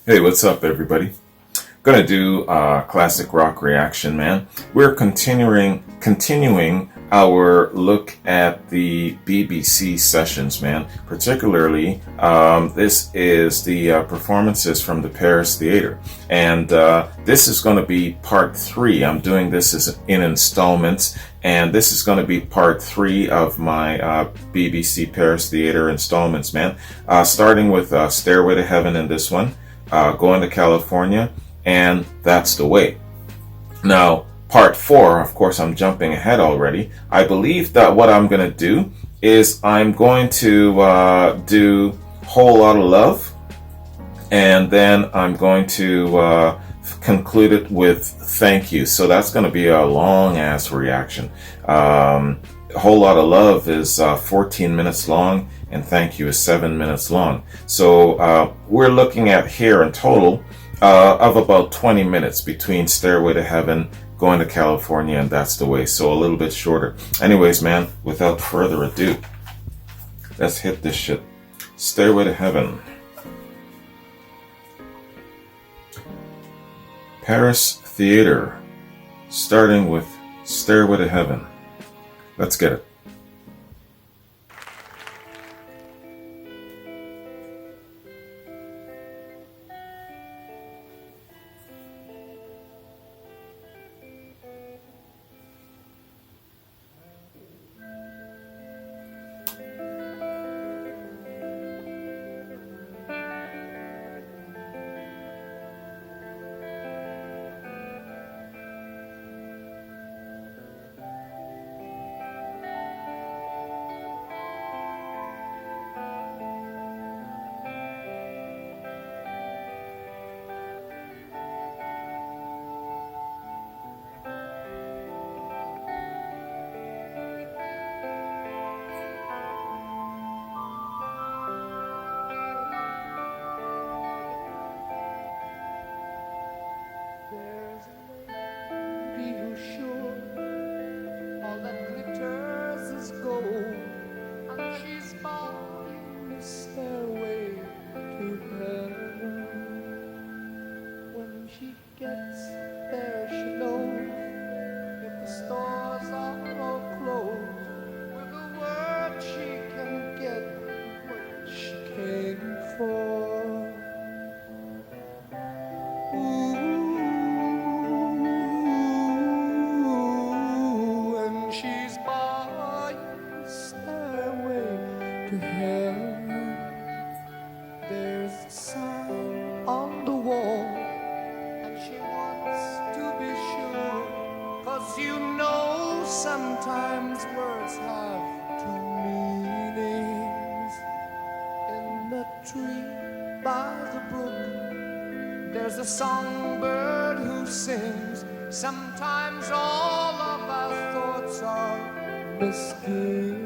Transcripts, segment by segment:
Hey, what's up, everybody? Gonna do a classic rock reaction, man. We're continuing our look at the BBC sessions, man. Particularly, this is the performances from the Paris Theater, and this is going to be part three. I'm doing this in installments, and this is going to be part three of my BBC Paris Theater installments, man. Starting with Stairway to Heaven in this one. Going to California, and That's the Way. Now, part four, of course, I'm jumping ahead already. I believe that what I'm going to do is I'm going to do Whole Lotta Love, and then I'm going to conclude it with Thank You. So that's going to be a long ass reaction. Whole Lotta Love is 14 minutes long, and Thank You is 7 minutes long. So we're looking at here in total of about 20 minutes between Stairway to Heaven, Going to California, and That's the Way. So a little bit shorter. Anyways, man, without further ado, let's hit this shit. Stairway to Heaven. Paris Theater, starting with Stairway to Heaven. Let's get it. There's a sign on the wall, and she wants to be sure. 'Cause you know sometimes words have two meanings. In the tree by the brook, there's a songbird who sings. Sometimes all of our thoughts are misgiven.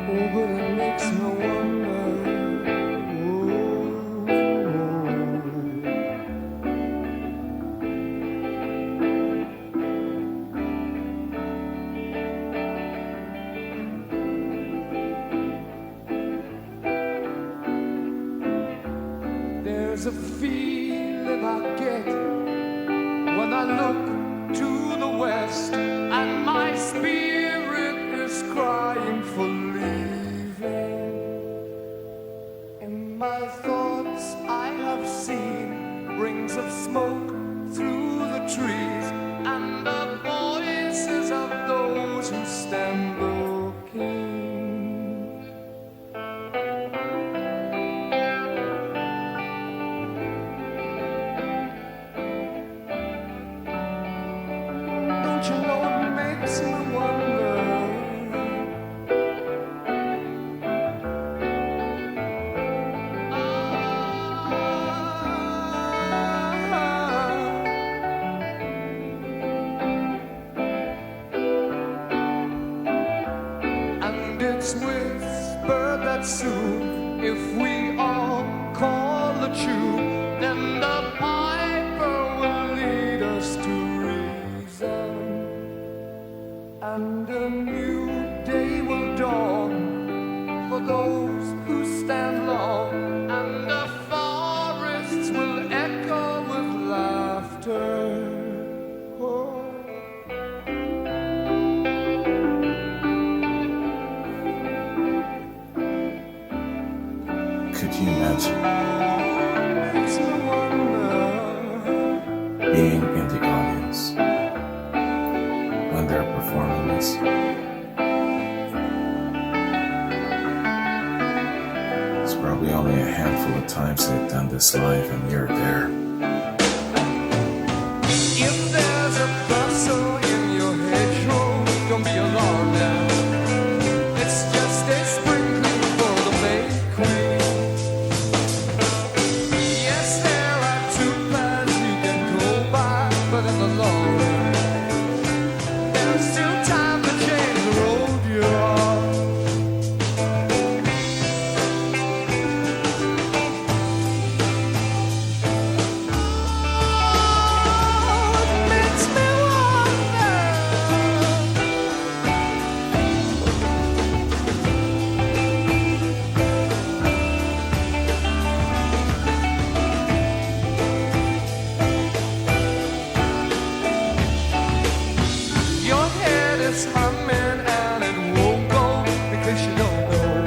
Oh, but it makes me wonder. There's a feeling I get when I look to the west, and my spirit is crying for leaving. In my thoughts I have seen rings of smoke through the trees, and the voices of those who stand looking. it's whispered that soon, if we all call the tune, then the piper will lead us to reason, and a new day will dawn for those who stand long, and the forests will echo with laughter. Oh. Could you imagine It's a wonder. being in the audience when they're performing this? It's probably only a handful of times they've done this live and you're there. If there's a bustle in your hedgerow, don't be alarmed now. It's just a sprinkling for the May Queen. Yes, there are two paths you can go by, but in the long run, there's still time to change the road you're on. It makes me wonder. Your head is humming and it won't go because you don't know.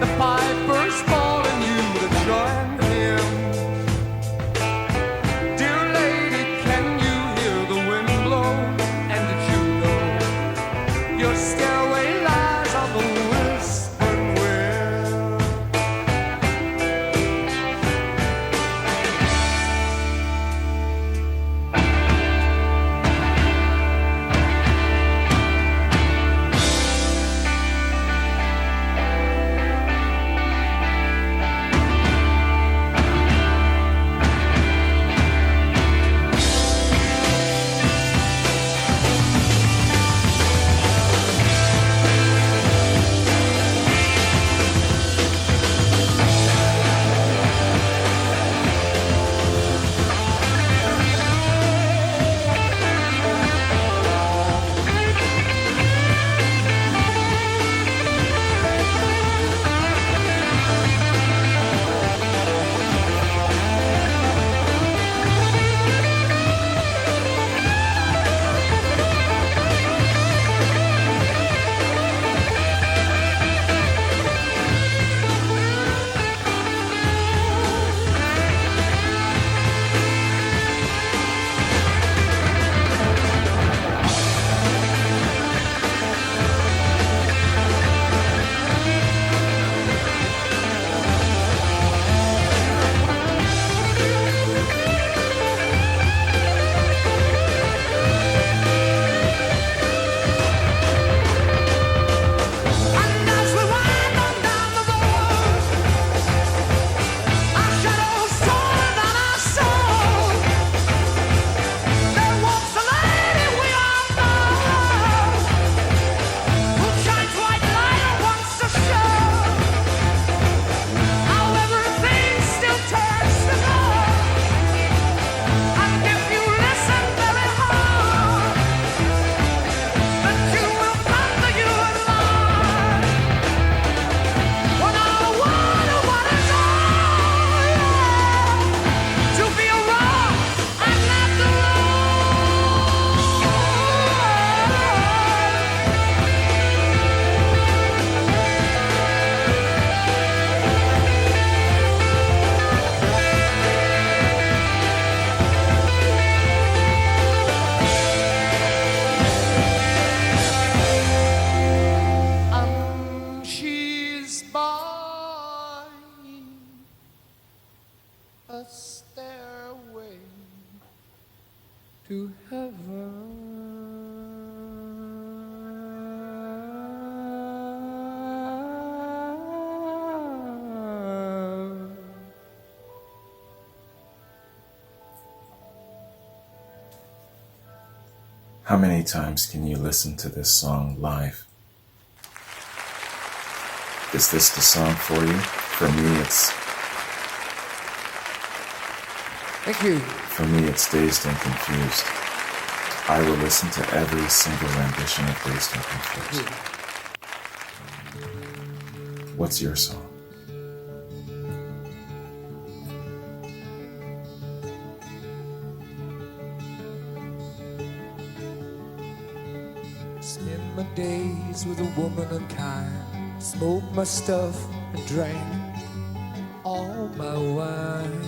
The piper's calling you to join him. Dear lady, can you hear the wind blow? And did you know your stairway lies on the whispering wind? And as we wind on down the road, our shadows taller than our soul. There walks a lady we all know, who shines white light and wants to show how everything still turns to gold. And if you listen very hard, the tune will come to you in mind. When I wonder what is all, to be a rock and not to and she's by a stairway to heaven. How many times can you listen to this song live? Is this the song for you? For me, it's Thank you. For me, it's Dazed and Confused. I will listen to every single rendition of Dazed and Confused. What's your song? Spend my days with a woman unkind. Smoke my stuff and drank all my wine.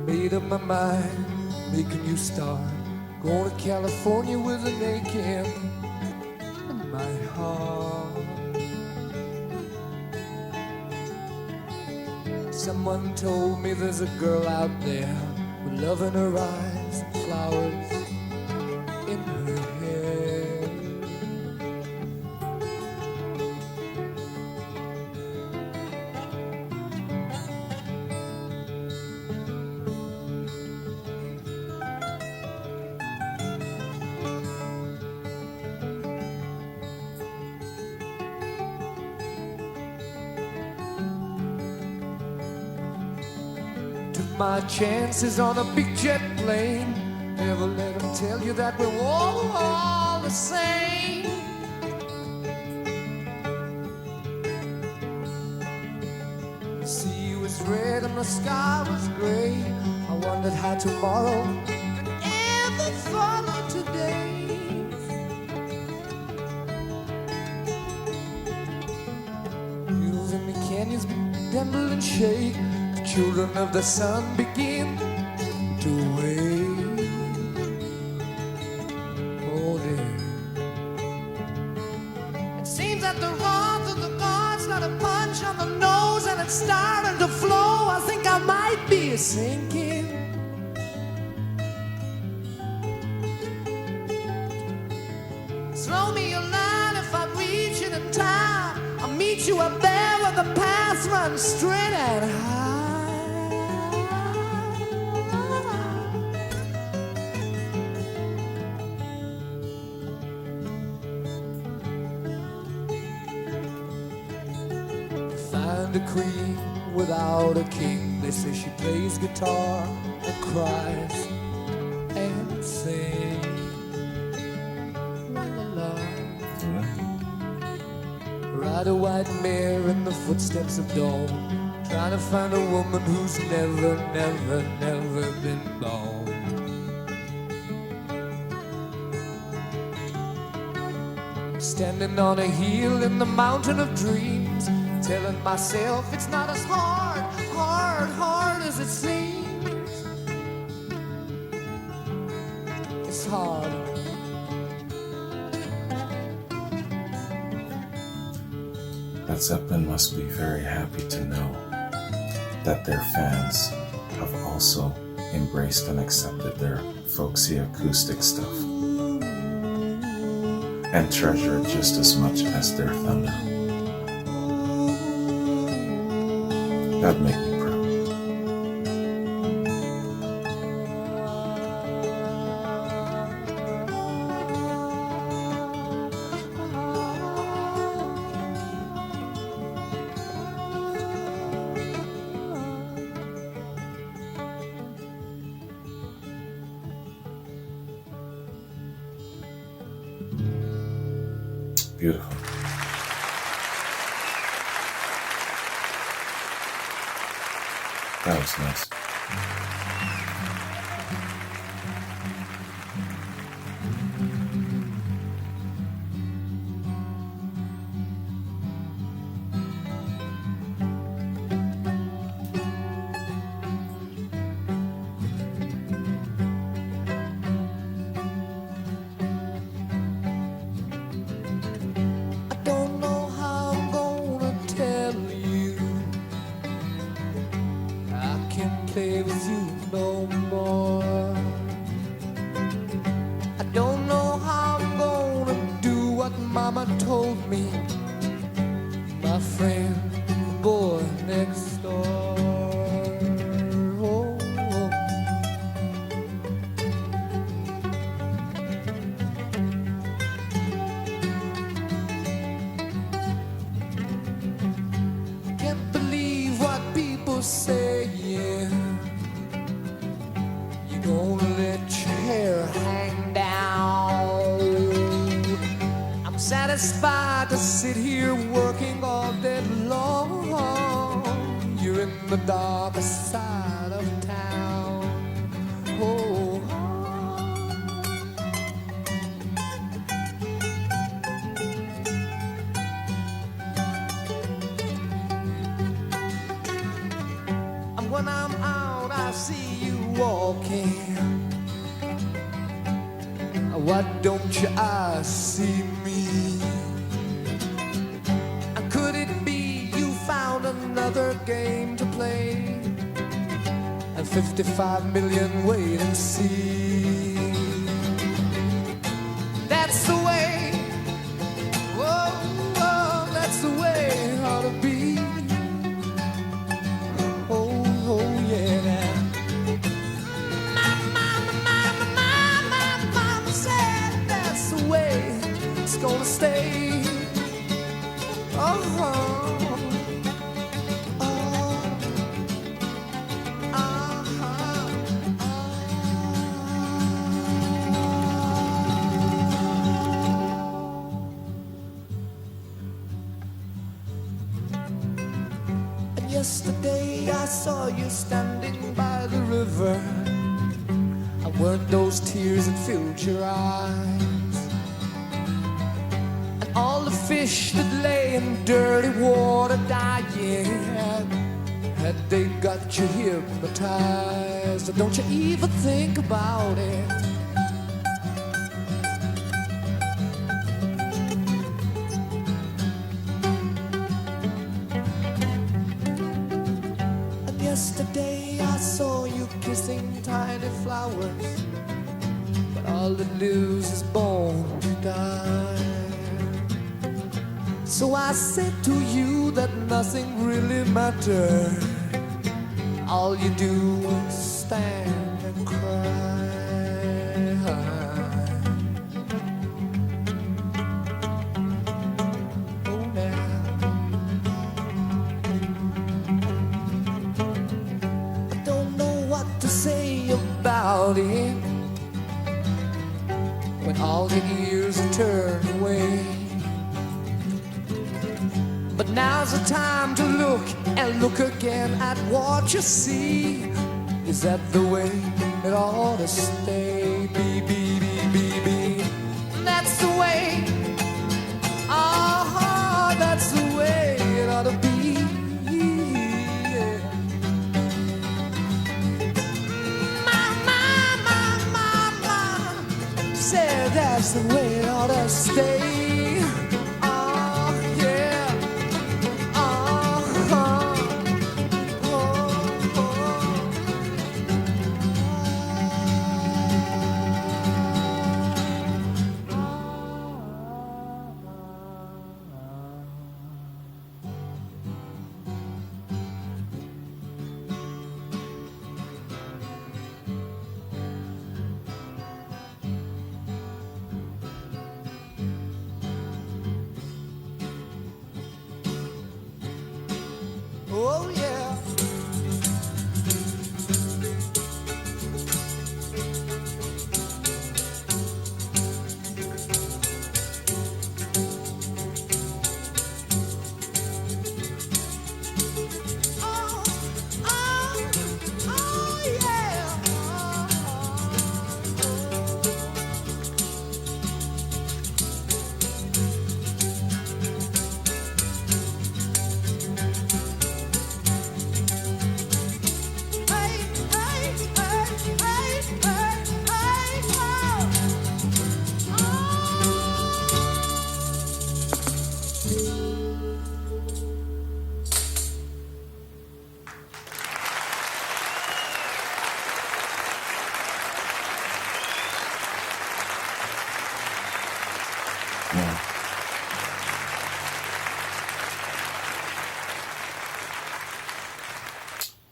Made up my mind, make a new start. Going to California with an aching in my heart. Someone told me there's a girl out there with love in her eyes and flowers in her hair. Took my chances on a big jet plane. Never let them tell you that we're all the same. The sea was red and the sky was gray. I wondered how tomorrow could ever follow today. Hills and the canyons tremble and shake. The children of the sun begin to wake. Oh dear. It seems that the wrath of the gods got a punch on the nose and it's starting to flow. I think I might be sinking. Throw me a line if I'm reaching in time. I'll meet you up there where the path runs straight and high. Find a queen without a king. They say she plays guitar and cries and sings. La la la. Ride a white mare in the footsteps of dawn, trying to find a woman who's never, never, never been born. Standing on a hill in the mountain of dreams, telling myself it's not as hard, hard, hard as it seems. It's hard. That Zeppelin must be very happy to know that their fans have also embraced and accepted their folksy acoustic stuff and treasure it just as much as their thunder. That'd make me proud. Beautiful. That was nice. I don't know how I'm gonna tell you. I can play saying you're gonna let your hair hang down. I'm satisfied to sit here working all day long. You're in the darkest side of town. Oh, and when I'm out, I see you walking. Why don't your eyes see me? And could it be you found another game to play? And 55 million wait and see. That's the way, oh, oh, that's the way it ought to be. Oh, oh, yeah. My mama said that's the way it's gonna stay. Oh, yesterday I saw you standing by the river. And weren't those tears that filled your eyes? And all the fish that lay in dirty water dying, had they got you hypnotized? Or don't you even think about it? Yesterday I saw you kissing tiny flowers, but all that lives is born to die. So I said to you that nothing really mattered. All you do is stand and cry. About it when all the ears are turned away. But now's the time to look and look again at what you see. Is that the way it ought to stay? Be. That's the way. Ah, that's the way it ought to be. That's the way it ought to stay. Oh, yeah. Oh, oh, oh, oh, yeah. Oh, oh, oh, yeah.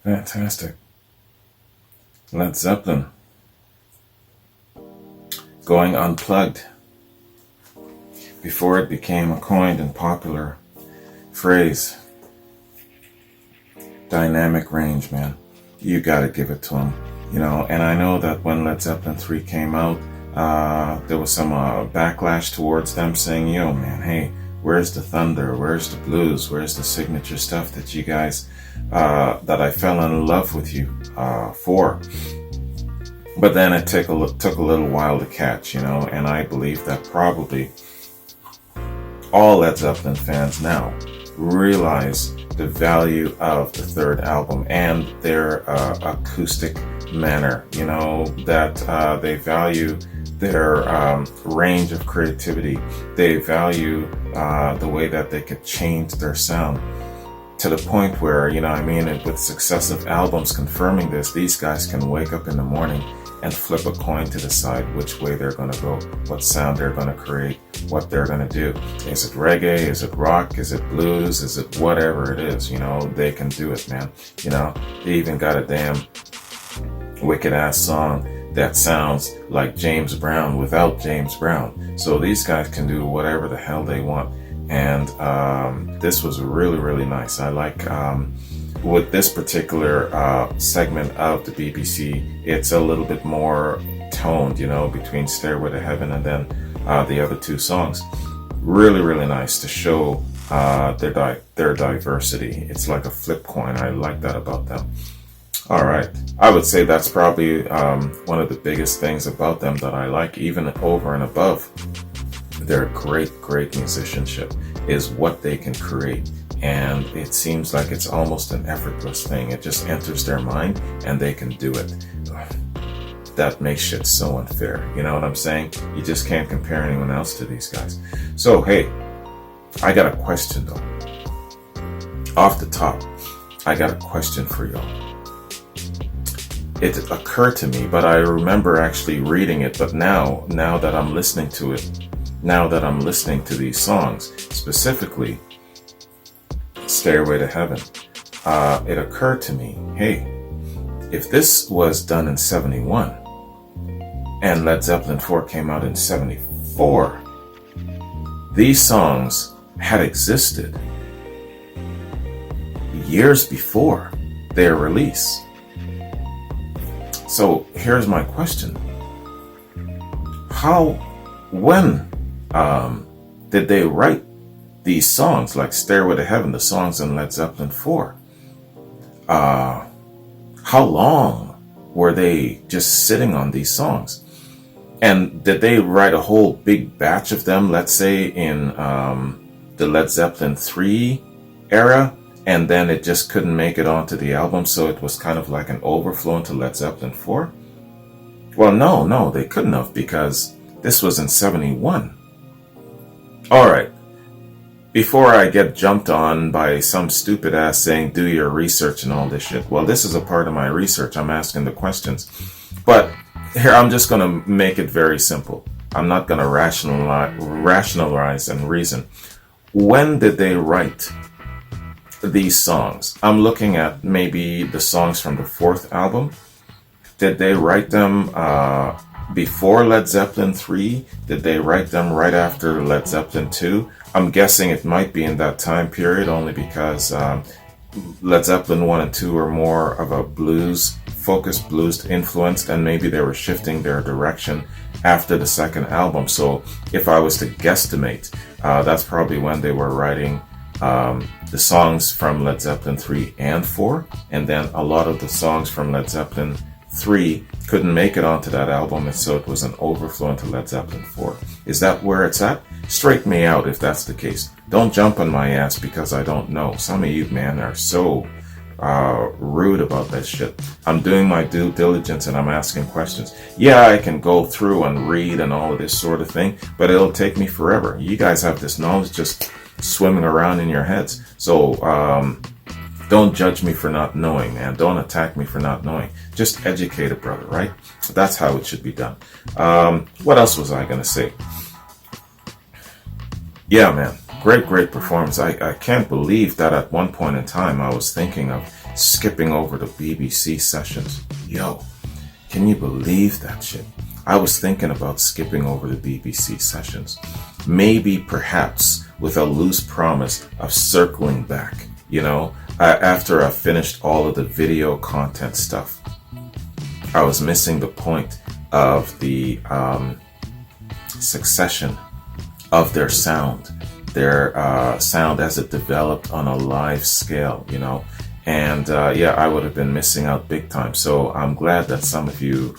Fantastic. Led Zeppelin. Going unplugged. Before it became a coined and popular phrase. dynamic range, man. You gotta give it to him, and I know that when Led Zeppelin 3 came out, there was some backlash towards them saying, yo, man, hey, where's the thunder? Where's the blues? Where's the signature stuff that you guys, that I fell in love with you for? But then it took a little while to catch, and I believe that probably all Led Zeppelin fans now realize the value of the third album and their acoustic manner, that they value their range of creativity. They value the way that they could change their sound to the point where, and with successive albums confirming this, these guys can wake up in the morning and flip a coin to decide which way they're going to go, what sound they're going to create, what they're going to do. Is it reggae? Is it rock? Is it blues? Is it whatever it is? They can do it, man. They even got a damn wicked ass song that sounds like James Brown without James Brown. So these guys can do whatever the hell they want. And this was really, really nice. I like with this particular segment of the BBC, it's a little bit more toned, between Stairway to Heaven and then the other two songs. Really, really nice to show their diversity. It's like a flip coin. I like that about them. All right. I would say that's probably one of the biggest things about them that I like, even over and above their great musicianship, is what they can create. And it seems like it's almost an effortless thing. It just enters their mind and they can do it. That makes shit so unfair. You know what I'm saying? You just can't compare anyone else to these guys. So, hey, I got a question though. Off the top, I got a question for y'all. It occurred to me, but I remember actually reading it. But now that I'm listening to it, now that I'm listening to these songs, specifically Stairway to Heaven, it occurred to me, hey, if this was done in 71 and Led Zeppelin 4 came out in 74, these songs had existed years before their release. So here's my question. When did they write these songs, like Stairway to Heaven, the songs in Led Zeppelin 4? How long were they just sitting on these songs? And did they write a whole big batch of them, let's say in the Led Zeppelin 3 era, and then it just couldn't make it onto the album, so it was kind of like an overflow into Led Zeppelin 4? Well, no, they couldn't have, because this was in 71. Alright, before I get jumped on by some stupid ass saying do your research and all this shit, well, this is a part of my research. I'm asking the questions. But here, I'm just going to make it very simple. I'm not going to rationalize and reason. When did they write these songs? I'm looking at maybe the songs from the fourth album. Did they write them before Led Zeppelin 3? Did they write them right after Led Zeppelin 2? I'm guessing it might be in that time period, only because Led Zeppelin 1 and 2 are more of a blues-focused, blues-influenced, and maybe they were shifting their direction after the second album. So if I was to guesstimate, that's probably when they were writing the songs from Led Zeppelin 3 and 4, and then a lot of the songs from Led Zeppelin 3 couldn't make it onto that album, and so it was an overflow into Led Zeppelin 4. Is that where it's at? Straighten me out if that's the case. Don't jump on my ass because I don't know. Some of you, man, are so rude about that shit. I'm doing my due diligence and I'm asking questions. Yeah, I can go through and read and all of this sort of thing, but it'll take me forever. You guys have this knowledge just swimming around in your heads. So don't judge me for not knowing, man. Don't attack me for not knowing. Just educate a brother, right? That's how it should be done. What else was I going to say? Yeah, man. Great performance. I can't believe that at one point in time I was thinking of skipping over the BBC sessions. Yo, can you believe that shit? I was thinking about skipping over the BBC sessions. Maybe, perhaps, with a loose promise of circling back, after I finished all of the video content stuff, I was missing the point of the succession of their sound as it developed on a live scale, you know. And yeah, I would have been missing out big time. So I'm glad that some of you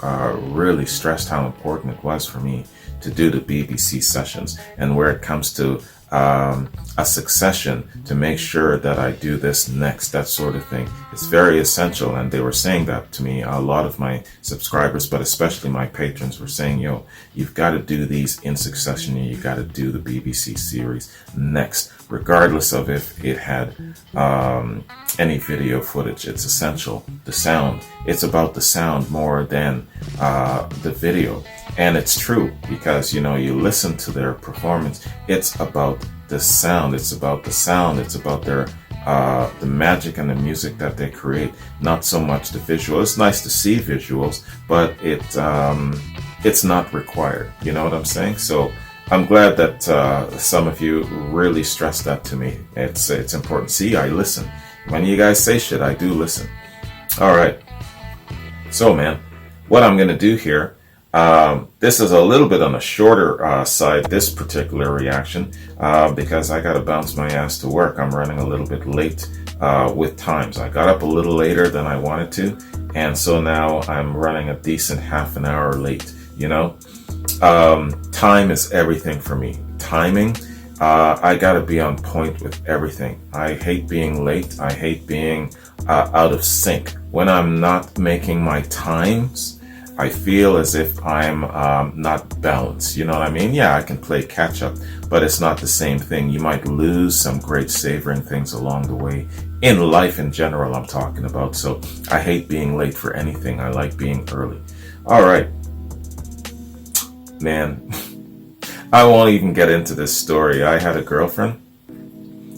really stressed how important it was for me to do the BBC sessions, and where it comes to a succession, to make sure that I do this next, that sort of thing. It's very essential, and they were saying that to me. A lot of my subscribers, but especially my patrons, were saying, yo, you've got to do these in succession, and you got to do the BBC series next, regardless of if it had any video footage. It's essential. The sound, it's about the sound more than the video. And it's true, because, you know, you listen to their performance, it's about the sound, it's about the sound, it's about their the magic and the music that they create, not so much the visual. It's nice to see visuals, but it's not required. You know what I'm saying? So I'm glad that some of you really stressed that to me. It's important. See, I listen. When you guys say shit, I do listen. All right. So, man, what I'm gonna do here. This is a little bit on the shorter side, this particular reaction, because I got to bounce my ass to work. I'm running a little bit late with times. I got up a little later than I wanted to, and so now I'm running a decent half an hour late, you know. Time is everything for me. Timing, I got to be on point with everything. I hate being late. I hate being out of sync. When I'm not making my times, I feel as if I'm not balanced. You know what I mean? Yeah, I can play catch up, but it's not the same thing. You might lose some great savoring things along the way. In life in general, I'm talking about. So I hate being late for anything. I like being early. All right. Man, I won't even get into this story. I had a girlfriend.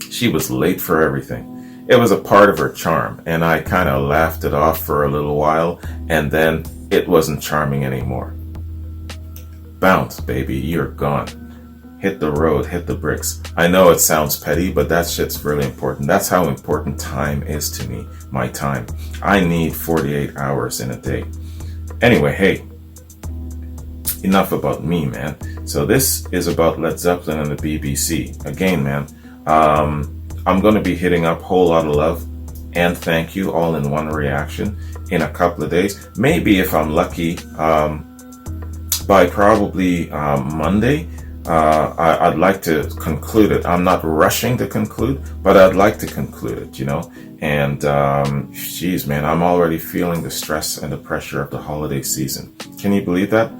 She was late for everything. It was a part of her charm, and I kind of laughed it off for a little while, and then it wasn't charming anymore. Bounce, baby, you're gone. Hit the road, hit the bricks. I know it sounds petty, but that shit's really important. That's how important time is to me, my time. I need 48 hours in a day. Anyway, hey, enough about me, man. So this is about Led Zeppelin and the BBC. Again, man, I'm going to be hitting up Whole Lotta Love and Thank You all in one reaction in a couple of days. Maybe if I'm lucky, by probably Monday, I'd like to conclude it. I'm not rushing to conclude, but I'd like to conclude it, you know. And geez, man, I'm already feeling the stress and the pressure of the holiday season. Can you believe that?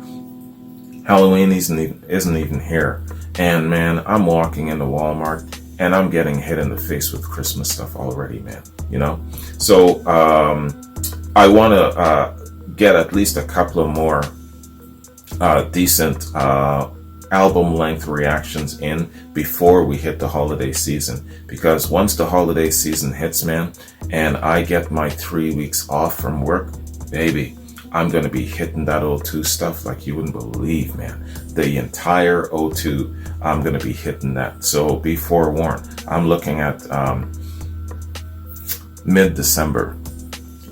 Halloween isn't even here. And man, I'm walking into Walmart and I'm getting hit in the face with Christmas stuff already, man. You know? So I want to get at least a couple of more decent album length reactions in before we hit the holiday season. Because once the holiday season hits, man, and I get my 3 weeks off from work, baby, I'm going to be hitting that O2 stuff like you wouldn't believe, man. The entire O2, I'm going to be hitting that. So be forewarned. I'm looking at mid-December.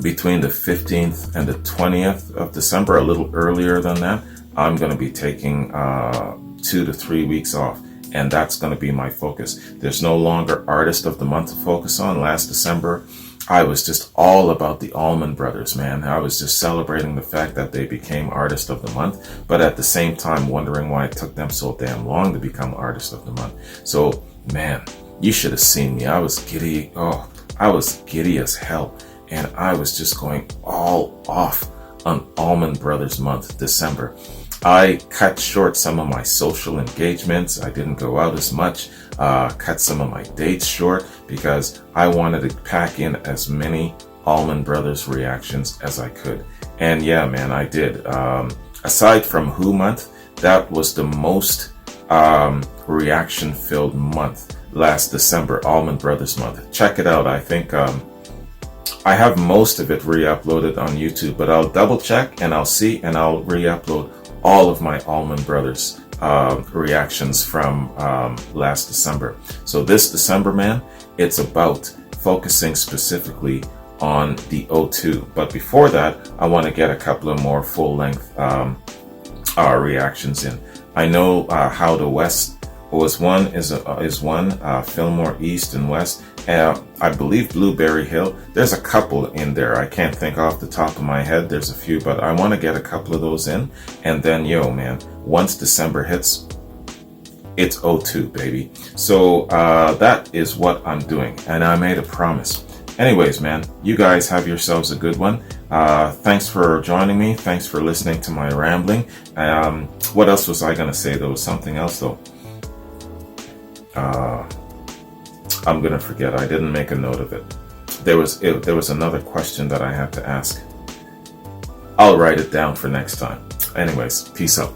Between the 15th and the 20th of December, a little earlier than that, I'm going to be taking 2 to 3 weeks off. And that's going to be my focus. There's no longer Artist of the Month to focus on. Last December, I was just all about the Allman Brothers, man. I was just celebrating the fact that they became Artist of the Month, but at the same time wondering why it took them so damn long to become Artist of the Month. So, man, you should have seen me. I was giddy. Oh, I was giddy as hell. And I was just going all off on Allman Brothers Month, December. I cut short some of my social engagements. I didn't go out as much. Cut some of my dates short because I wanted to pack in as many Allman Brothers reactions as I could. And yeah, man, I did. Aside from Who Month, that was the most reaction-filled month last December, Allman Brothers Month. Check it out. I think I have most of it re-uploaded on YouTube, but I'll double check and I'll see and I'll re-upload all of my Allman Brothers reactions from last December. So this December, man, it's about focusing specifically on the O2. But before that, I want to get a couple of more full-length reactions in. I know How the West was one, is one, Fillmore East and West. I believe Blueberry Hill. There's a couple in there. I can't think off the top of my head. There's a few, but I want to get a couple of those in. And then, yo, man, once December hits, it's O2, baby. So that is what I'm doing, and I made a promise. Anyways, man, you guys have yourselves a good one. Thanks for joining me. Thanks for listening to my rambling. What else was I gonna say? There was something else though. I'm gonna forget. I didn't make a note of it. There was another question that I had to ask. I'll write it down for next time. Anyways, peace out.